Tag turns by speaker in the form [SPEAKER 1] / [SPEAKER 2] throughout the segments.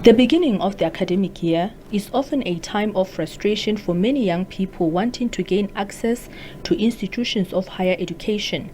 [SPEAKER 1] The beginning of the academic year is often a time of frustration for many young people wanting to gain access to institutions of higher education.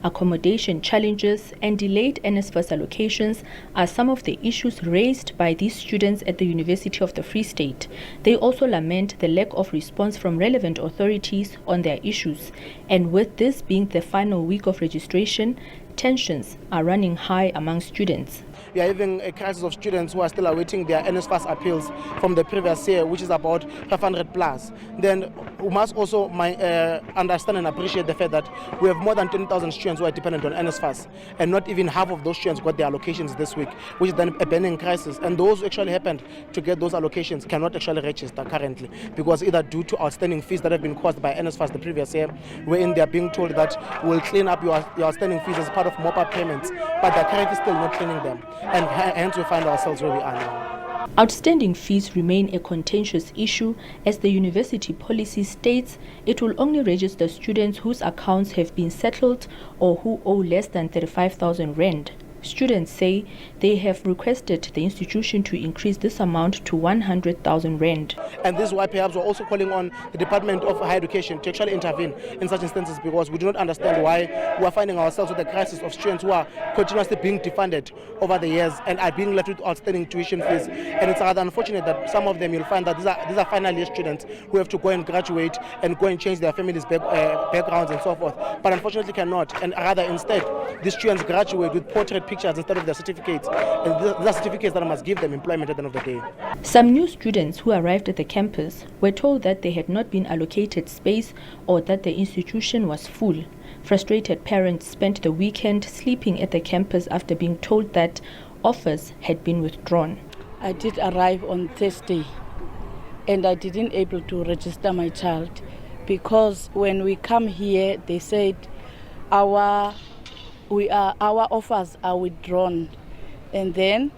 [SPEAKER 1] Accommodation challenges and delayed NSFAS allocations are some of the issues raised by these students at the University of the Free State. They also lament the lack of response from relevant authorities on their issues. And with this being the final week of registration, tensions are running high among students.
[SPEAKER 2] We are having a crisis of students who are still awaiting their NSFAS appeals from the previous year, which is about 500 plus. Then we must also understand and appreciate the fact that we have more than 10,000 students who are dependent on NSFAS, and not even half of those students got their allocations this week, which is then a burning crisis. And those who actually happened to get those allocations cannot actually register currently, because either due to outstanding fees that have been caused by NSFAS the previous year, wherein they are being told that we'll clean up your outstanding fees as part of mop-up payments, but they're currently still not cleaning them. And hence we find ourselves where we are now.
[SPEAKER 1] Outstanding fees remain a contentious issue, as the university policy states it will only register students whose accounts have been settled or who owe less than 35,000 rand. Students say they have requested the institution to increase this amount to 100,000 rand.
[SPEAKER 2] And this is why perhaps we're also calling on the Department of Higher Education to actually intervene in such instances, because we do not understand why we are finding ourselves with a crisis of students who are continuously being defunded over the years and are being left with outstanding tuition fees. And it's rather unfortunate that some of them, you'll find that these are final year students who have to go and graduate and go and change their families' backgrounds and so forth, but unfortunately cannot. And rather instead, these students graduate with portrait pictures instead of their certificates, and these are certificates that must give them employment at the end of the day.
[SPEAKER 1] Some new students who arrived at the campus were told that they had not been allocated space or that the institution was full. Frustrated parents spent the weekend sleeping at the campus after being told that offers had been withdrawn.
[SPEAKER 3] I did arrive on Thursday and I didn't able to register my child, because when we come here they said our offers are withdrawn, and then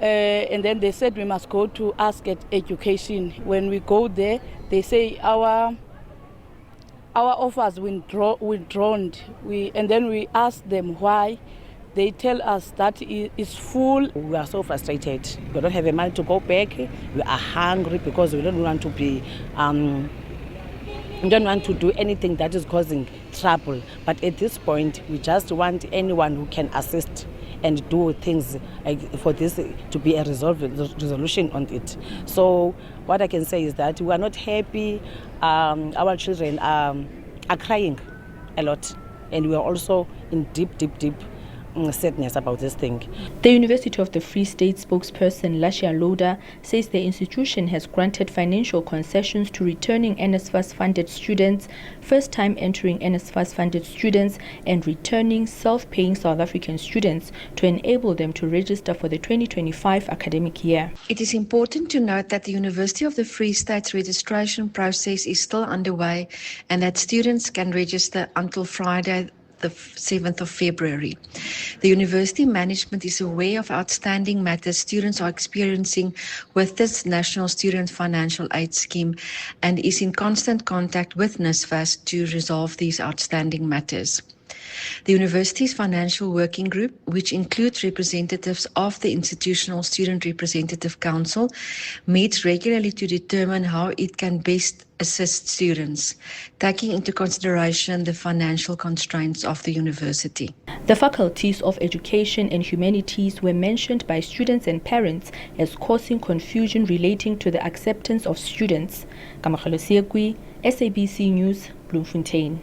[SPEAKER 3] they said we must go to ask at education. When we go there, they say our offers withdrawn. And then we ask them why. They tell us that it is full.
[SPEAKER 4] We are so frustrated. We don't have the money to go back. We are hungry because we don't want to be. We don't want to do anything that is causing trouble. But at this point, we just want anyone who can assist and do things for this to be a resolution on it. So what I can say is that we are not happy. Our children are crying a lot, and we are also in deep sadness about this thing.
[SPEAKER 1] The University of the Free State spokesperson Lashia Loda says the institution has granted financial concessions to returning NSFAS funded students, first time entering NSFAS funded students, and returning self-paying South African students to enable them to register for the 2025 academic year.
[SPEAKER 5] It is important to note that the University of the Free State's registration process is still underway and that students can register until Friday, the 7th of February. The university management is aware of outstanding matters students are experiencing with this National Student Financial Aid Scheme and is in constant contact with NSFAS to resolve these outstanding matters. The university's financial working group, which includes representatives of the Institutional Student Representative Council, meets regularly to determine how it can best assist students, taking into consideration the financial constraints of the university.
[SPEAKER 1] The faculties of Education and Humanities were mentioned by students and parents as causing confusion relating to the acceptance of students. Kamakalo Siegwi, SABC News, Bloemfontein.